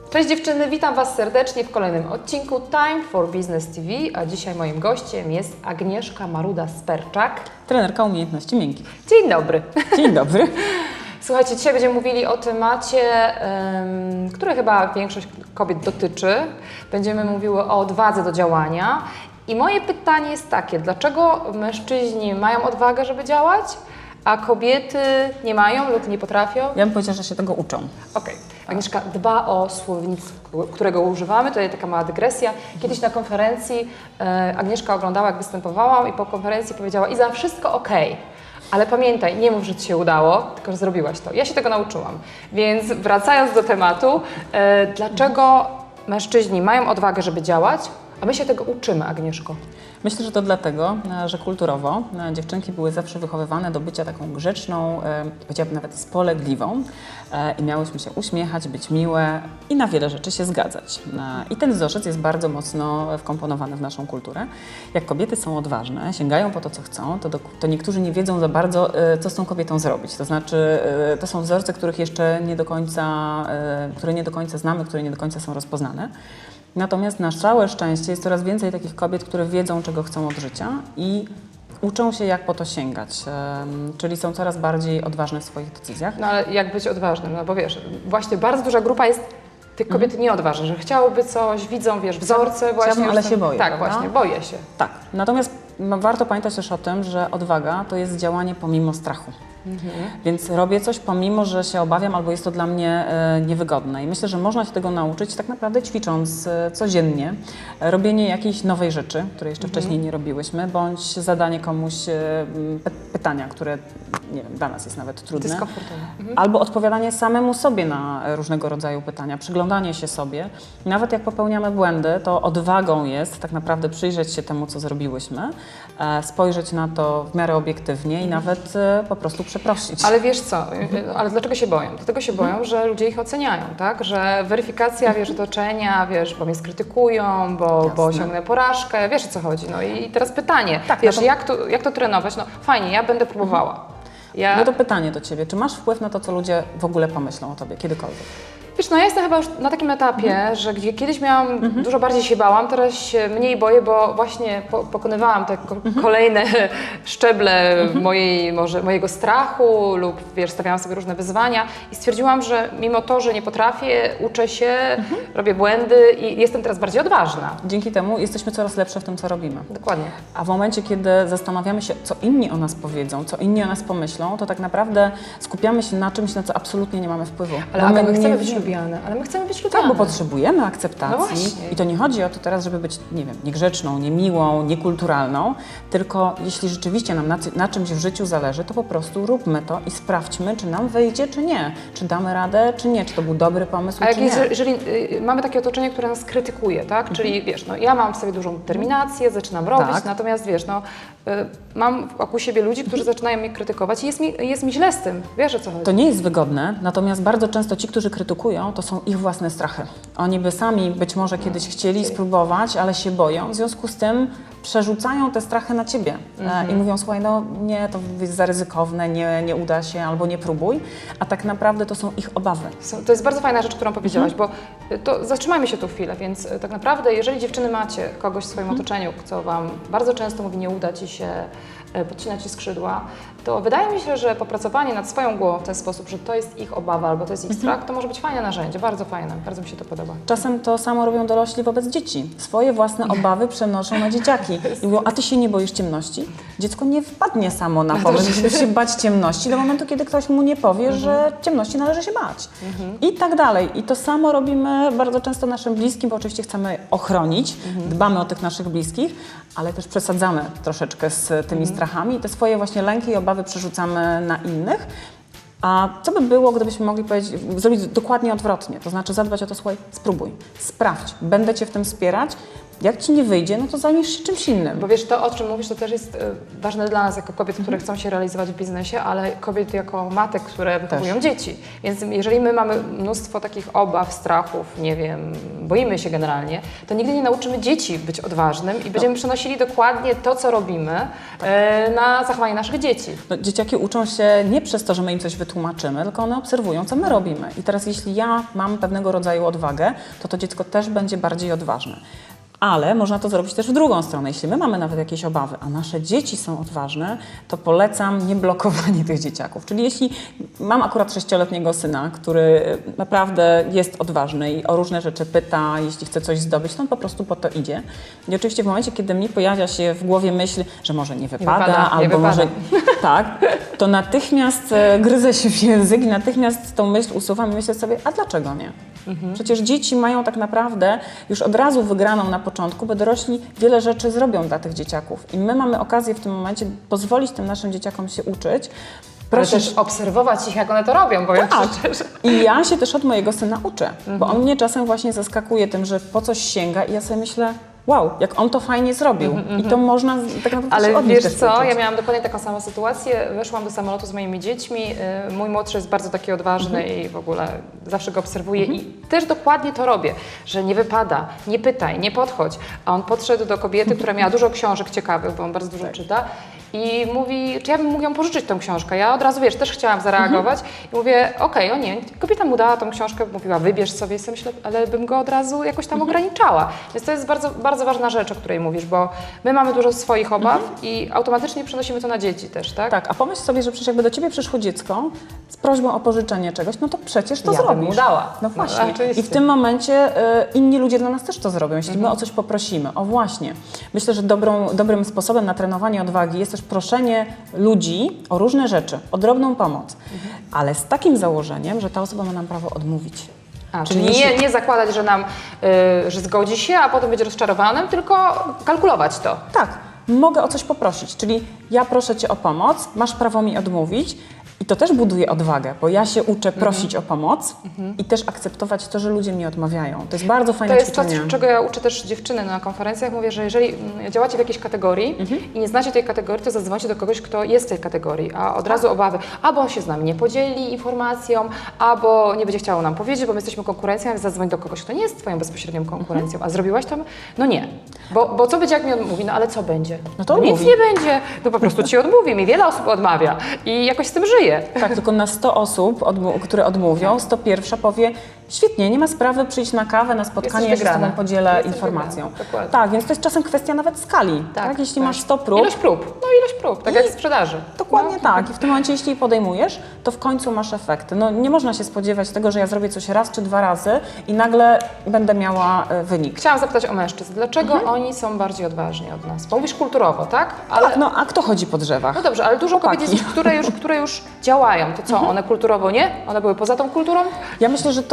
Cześć dziewczyny, witam Was serdecznie w kolejnym odcinku Time for Business TV, a dzisiaj moim gościem jest Agnieszka Maruda-Sperczak, trenerka umiejętności miękkich. Dzień dobry. Dzień dobry. Słuchajcie, dzisiaj będziemy mówili o temacie, który chyba większość kobiet dotyczy. Będziemy mówiły o odwadze do działania. I moje pytanie jest takie, dlaczego mężczyźni mają odwagę, żeby działać, a kobiety nie mają lub nie potrafią? Ja bym powiedziała, że się tego uczą. Okej. Agnieszka dba o słownictwo, którego używamy. Tutaj taka mała dygresja. Kiedyś na konferencji Agnieszka oglądała, jak występowałam i po konferencji powiedziała: Iza, wszystko okej. Ale pamiętaj, nie mów, że Ci się udało, tylko że zrobiłaś to. Ja się tego nauczyłam. Więc wracając do tematu, dlaczego mężczyźni mają odwagę, żeby działać, a my się tego uczymy, Agnieszko? Myślę, że to dlatego, że kulturowo dziewczynki były zawsze wychowywane do bycia taką grzeczną, powiedziałabym nawet spolegliwą i miałyśmy się uśmiechać, być miłe i na wiele rzeczy się zgadzać. I ten wzorzec jest bardzo mocno wkomponowany w naszą kulturę. Jak kobiety są odważne, sięgają po to, co chcą, to niektórzy nie wiedzą za bardzo, co z tą kobietą zrobić. To znaczy, to są wzorce, których jeszcze nie do końca, które nie do końca znamy, które nie do końca są rozpoznane. Natomiast na całe szczęście jest coraz więcej takich kobiet, które wiedzą, czego chcą od życia i uczą się, jak po to sięgać, czyli są coraz bardziej odważne w swoich decyzjach. No ale jak być odważnym? No bo wiesz, właśnie bardzo duża grupa jest tych kobiet nieodważnych, że chciałyby coś, widzą, wiesz, wzorce właśnie. Chciałabym, ale się boję, Tak, prawda? właśnie, boję się. Tak, natomiast warto pamiętać też o tym, że odwaga to jest działanie pomimo strachu. Więc robię coś pomimo, że się obawiam albo jest to dla mnie niewygodne. I myślę, że można się tego nauczyć tak naprawdę ćwicząc codziennie. Robienie jakiejś nowej rzeczy, której jeszcze wcześniej nie robiłyśmy, bądź zadanie komuś pytania, które nie wiem, dla nas jest nawet trudne. Dyskomfortowe. Albo odpowiadanie samemu sobie na różnego rodzaju pytania, przyglądanie się sobie. Nawet jak popełniamy błędy, to odwagą jest tak naprawdę przyjrzeć się temu, co zrobiłyśmy, spojrzeć na to w miarę obiektywnie i nawet po prostu przeprosić. Ale wiesz co, ale dlaczego się boją? Dlatego się boją, że ludzie ich oceniają, tak? Że weryfikacja, wiesz, otoczenia, wiesz, bo mnie skrytykują, bo osiągnę porażkę, wiesz, o co chodzi. No i teraz pytanie, Tak, wiesz, no to... jak to trenować? No fajnie, ja będę próbowała. No to pytanie do Ciebie, czy masz wpływ na to, co ludzie w ogóle pomyślą o Tobie, kiedykolwiek? Wiesz, no ja jestem chyba już na takim etapie, że gdzie kiedyś dużo bardziej się bałam, teraz się mniej boję, bo właśnie pokonywałam te kolejne szczeble mojego strachu lub wiesz, stawiałam sobie różne wyzwania i stwierdziłam, że mimo to, że nie potrafię, uczę się, robię błędy i jestem teraz bardziej odważna. Dzięki temu jesteśmy coraz lepsze w tym, co robimy. Dokładnie. A w momencie, kiedy zastanawiamy się, co inni o nas powiedzą, co inni o nas pomyślą, to tak naprawdę skupiamy się na czymś, na co absolutnie nie mamy wpływu. Ale my chcemy być lubiane, ale my chcemy być lubiane. Tak, bo potrzebujemy No akceptacji właśnie. i to nie chodzi o to teraz, żeby być, nie wiem, niegrzeczną, niemiłą, niekulturalną, tylko jeśli rzeczywiście nam na czymś w życiu zależy, to po prostu róbmy to i sprawdźmy, czy nam wyjdzie, czy nie. Czy damy radę, czy nie. Czy to był dobry pomysł, A czy nie. jeżeli mamy takie otoczenie, które nas krytykuje, tak? Czyli wiesz, no ja mam w sobie dużą determinację, zaczynam robić, Tak. natomiast wiesz, no mam wokół siebie ludzi, którzy zaczynają mnie krytykować i jest mi źle z tym. Wiesz, o co chodzi? To nie jest wygodne, natomiast bardzo często ci, którzy krytykują, to są ich własne strachy. Oni by sami być może kiedyś chcieli spróbować, ale się boją. W związku z tym przerzucają te strachy na ciebie i mówią: słuchaj, no nie, to jest za ryzykowne, nie uda się albo nie próbuj, a tak naprawdę to są ich obawy. To jest bardzo fajna rzecz, którą powiedziałaś, bo to zatrzymajmy się tu chwilę, więc tak naprawdę jeżeli dziewczyny macie kogoś w swoim otoczeniu, kto Wam bardzo często mówi: nie uda Ci się, podcina Ci skrzydła, to wydaje mi się, że popracowanie nad swoją głową w ten sposób, że to jest ich obawa albo to jest ich strach, to może być fajne narzędzie, bardzo fajne, bardzo mi się to podoba. Czasem to samo robią dorośli wobec dzieci. Swoje własne obawy przenoszą na dzieciaki. I mówią: a ty się nie boisz ciemności? Dziecko nie wpadnie samo na pomysł, żeby się bać ciemności do momentu, kiedy ktoś mu nie powie, że ciemności należy się bać. I tak dalej. I to samo robimy bardzo często naszym bliskim, bo oczywiście chcemy ochronić, dbamy o tych naszych bliskich, ale też przesadzamy troszeczkę z tymi strachami i te swoje właśnie lęki i obawy przerzucamy na innych. A co by było, gdybyśmy mogli zrobić dokładnie odwrotnie? To znaczy zadbać o to: słuchaj, spróbuj, sprawdź, będę Cię w tym wspierać Jak ci nie wyjdzie, no to zajmiesz się czymś innym. Bo wiesz, to o czym mówisz, to też jest ważne dla nas jako kobiet, które chcą się realizować w biznesie, ale kobiet jako matek, które wychowują dzieci. Więc jeżeli my mamy mnóstwo takich obaw, strachów, nie wiem, boimy się generalnie, to nigdy nie nauczymy dzieci być odważnym i będziemy przenosili dokładnie to, co robimy na zachowanie naszych dzieci. No, dzieciaki uczą się nie przez to, że my im coś wytłumaczymy, tylko one obserwują, co my robimy. I teraz jeśli ja mam pewnego rodzaju odwagę, to dziecko też będzie bardziej odważne. Ale można to zrobić też w drugą stronę. Jeśli my mamy nawet jakieś obawy, a nasze dzieci są odważne, to polecam nieblokowanie tych dzieciaków. Czyli jeśli mam akurat 6-letniego syna, który naprawdę jest odważny i o różne rzeczy pyta, jeśli chce coś zdobyć, to on po prostu po to idzie. I oczywiście w momencie, kiedy mnie pojawia się w głowie myśl, że może nie wypada, albo może tak, to natychmiast gryzę się w język i natychmiast tą myśl usuwam i myślę sobie, a dlaczego nie? Przecież dzieci mają tak naprawdę już od razu wygraną na początku, bo dorośli wiele rzeczy zrobią dla tych dzieciaków. I my mamy okazję w tym momencie pozwolić tym naszym dzieciakom się uczyć. Ale też obserwować ich, jak one to robią, powiem szczerze. I ja się też od mojego syna uczę, bo on mnie czasem właśnie zaskakuje tym, że po coś sięga i ja sobie myślę, wow, jak on to fajnie zrobił. I to można tak naprawdę Ale się od nich wiesz też co, uczyć. ja miałam dokładnie taką samą sytuację. Weszłam do samolotu z moimi dziećmi. Mój młodszy jest bardzo taki odważny i w ogóle zawsze go obserwuję i też dokładnie to robię, że nie wypada, nie pytaj, nie podchodź. A on podszedł do kobiety, która miała dużo książek ciekawych, bo on bardzo dużo czyta i mówi, czy ja bym mógł ją pożyczyć tą książkę. Ja od razu, wiesz, też chciałam zareagować i mówię, okej, o nie. Kobieta mu dała tą książkę, mówiła, wybierz sobie, i sobie myślę, ale bym go od razu jakoś tam ograniczała. Więc to jest bardzo, bardzo ważna rzecz, o której mówisz, bo my mamy dużo swoich obaw i automatycznie przenosimy to na dzieci też, tak? Tak, a pomyśl sobie, że przecież jakby do ciebie przyszło dziecko z prośbą o pożyczenie czegoś, no to przecież to Ja bym zrobisz. mu dała. No właśnie. oczywiście. I w tym momencie inni ludzie dla nas też to zrobią, jeśli my o coś poprosimy. O właśnie. Myślę, że dobrym sposobem na trenowanie odwagi jest też proszenie ludzi o różne rzeczy, o drobną pomoc, ale z takim założeniem, że ta osoba ma nam prawo odmówić. Czyli nie zakładać, że że zgodzi się, a potem będzie rozczarowanym, tylko kalkulować to. Tak, mogę o coś poprosić, czyli ja proszę Cię o pomoc, masz prawo mi odmówić i to też buduje odwagę, bo ja się uczę prosić o pomoc i też akceptować to, że ludzie mi odmawiają. To jest bardzo fajne To jest to, ćwiczenie. czego ja uczę też dziewczyny na konferencjach. Mówię, że jeżeli działacie w jakiejś kategorii i nie znacie tej kategorii, to zadzwońcie do kogoś, kto jest w tej kategorii, a od razu obawy, albo on się z nami nie podzieli informacją, albo nie będzie chciał nam powiedzieć, bo my jesteśmy konkurencją, więc zadzwoń do kogoś, kto nie jest twoją bezpośrednią konkurencją. A zrobiłaś to? No nie. Bo co będzie, jak mi odmówi? No ale co będzie? No to nic odmówi. nie będzie. No po prostu ci odmówi. Mi wiele osób odmawia i jakoś z tym żyje. Tak, tylko na 100 osób, które odmówią, 101 powie, świetnie, nie ma sprawy, przyjść na kawę, na spotkanie, ja się z Tobą podzielę informacją. Dokładnie. Tak, więc to jest czasem kwestia nawet skali. Tak? Jeśli masz 100 prób, Ilość prób. No ilość prób, tak jak w sprzedaży. dokładnie tak. I w tym momencie, jeśli je podejmujesz, to w końcu masz efekty. No, nie można się spodziewać tego, że ja zrobię coś raz czy 2 razy i nagle będę miała wynik. Chciałam zapytać o mężczyzn. Dlaczego oni są bardziej odważni od nas? Bo mówisz kulturowo, tak? Ale, Tak, no a kto chodzi po drzewach? no dobrze, ale dużo kobiet Chłopaki. jest, które już działają. To co, one kulturowo nie? One były poza tą kulturą? Ja myślę, że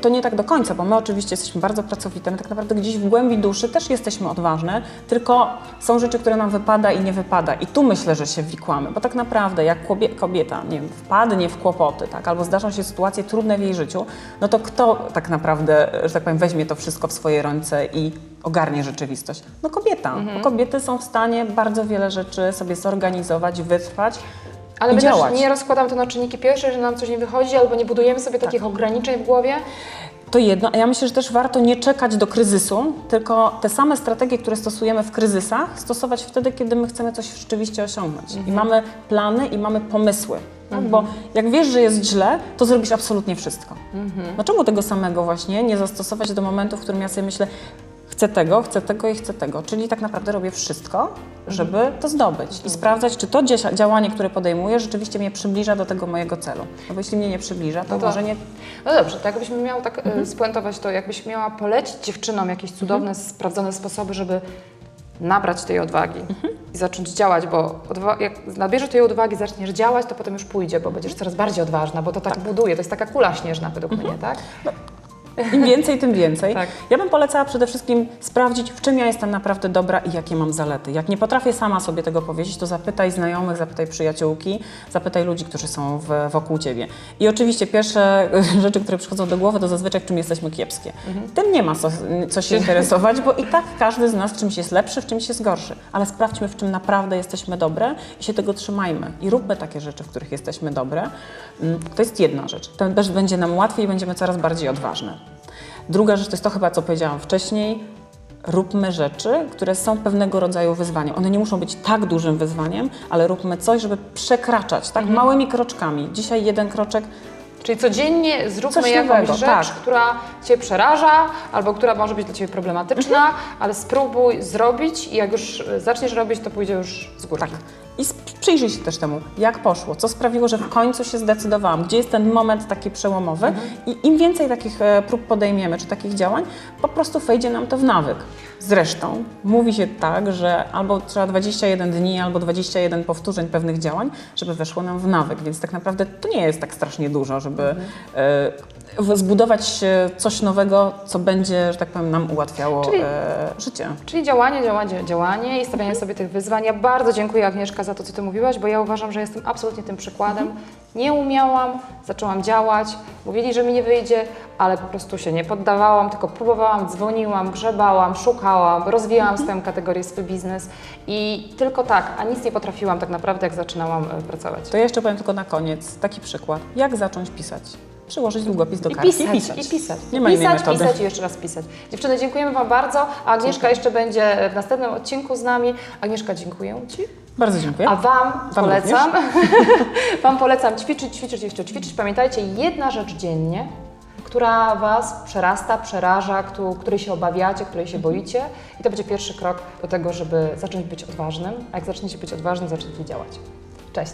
to nie tak do końca, bo my oczywiście jesteśmy bardzo pracowite, my tak naprawdę gdzieś w głębi duszy też jesteśmy odważne, tylko są rzeczy, które nam wypada i nie wypada. I tu myślę, że się wikłamy, bo tak naprawdę jak kobieta, nie wiem, wpadnie w kłopoty, tak, albo zdarzą się sytuacje trudne w jej życiu, no to kto tak naprawdę, że tak powiem, weźmie to wszystko w swoje ręce i ogarnie rzeczywistość? No kobieta. Bo kobiety są w stanie bardzo wiele rzeczy sobie zorganizować, wytrwać. Ale i my działać. też nie rozkładamy to na czynniki pierwsze, że nam coś nie wychodzi, albo nie budujemy sobie takich ograniczeń w głowie. To jedno, a ja myślę, że też warto nie czekać do kryzysu, tylko te same strategie, które stosujemy w kryzysach, stosować wtedy, kiedy my chcemy coś rzeczywiście osiągnąć. I mamy plany i mamy pomysły. Tak? Bo jak wiesz, że jest źle, to zrobisz absolutnie wszystko. No czemu tego samego właśnie nie zastosować do momentu, w którym ja sobie myślę, chcę tego i chcę tego. Czyli tak naprawdę robię wszystko, żeby to zdobyć i sprawdzać, czy to działanie, które podejmuję, rzeczywiście mnie przybliża do tego mojego celu. No bo jeśli mnie nie przybliża, to może nie... No dobrze, to jakbyśmy miał tak spuentować to, jakbyś miała polecić dziewczynom jakieś cudowne, sprawdzone sposoby, żeby nabrać tej odwagi i zacząć działać, bo jak nabierzesz tej odwagi, zaczniesz działać, to potem już pójdzie, bo będziesz coraz bardziej odważna, bo to tak buduje, to jest taka kula śnieżna według mnie, tak? Im więcej, tym więcej. Tak. Ja bym polecała przede wszystkim sprawdzić, w czym ja jestem naprawdę dobra i jakie mam zalety. Jak nie potrafię sama sobie tego powiedzieć, to zapytaj znajomych, zapytaj przyjaciółki, zapytaj ludzi, którzy są wokół Ciebie. I oczywiście pierwsze rzeczy, które przychodzą do głowy, to zazwyczaj w czym jesteśmy kiepskie. Tym nie ma co się interesować, bo i tak każdy z nas w czymś jest lepszy, w czymś jest gorszy. Ale sprawdźmy, w czym naprawdę jesteśmy dobre i się tego trzymajmy. I róbmy takie rzeczy, w których jesteśmy dobre. To jest jedna rzecz. To też będzie nam łatwiej i będziemy coraz bardziej odważne. Druga rzecz to jest to chyba, co powiedziałam wcześniej. Róbmy rzeczy, które są pewnego rodzaju wyzwaniem. One nie muszą być tak dużym wyzwaniem, ale róbmy coś, żeby przekraczać tak małymi kroczkami. Dzisiaj jeden kroczek. Czyli codziennie zróbmy Coś jakąś nowego, rzecz, tak. która Cię przeraża, albo która może być dla Ciebie problematyczna, ale spróbuj zrobić i jak już zaczniesz robić, to pójdzie już z góry. Tak. I przyjrzyj się też temu, jak poszło, co sprawiło, że w końcu się zdecydowałam, gdzie jest ten moment taki przełomowy i im więcej takich prób podejmiemy, czy takich działań, po prostu wejdzie nam to w nawyk. Zresztą mówi się tak, że albo trzeba 21 dni, albo 21 powtórzeń pewnych działań, żeby weszło nam w nawyk, więc tak naprawdę to nie jest tak strasznie dużo, żeby zbudować coś nowego, co będzie, że tak powiem, nam ułatwiało życie. Czyli działanie i stawianie sobie tych wyzwań. Ja bardzo dziękuję, Agnieszka, za to, co Ty mówiłaś, bo ja uważam, że jestem absolutnie tym przykładem. Nie umiałam, zaczęłam działać, mówili, że mi nie wyjdzie, ale po prostu się nie poddawałam, tylko próbowałam, dzwoniłam, grzebałam, szukałam, rozwijałam swoją kategorię, swój biznes i tylko tak, a nic nie potrafiłam tak naprawdę, jak zaczynałam pracować. To ja jeszcze powiem tylko na koniec taki przykład. Jak zacząć pisać? Przyłożyć długopis do kartki I pisać. Nie ma innej metody. Pisać i jeszcze raz pisać. Dziewczyny, dziękujemy Wam bardzo, a Agnieszka jeszcze będzie w następnym odcinku z nami. Agnieszka, dziękuję Ci. Bardzo dziękuję. A Wam polecam, Wam polecam ćwiczyć. Pamiętajcie, jedna rzecz dziennie, która Was przerasta, przeraża, której się obawiacie, której się boicie i to będzie pierwszy krok do tego, żeby zacząć być odważnym, a jak zaczniecie być odważnym, zacznijcie działać. Cześć!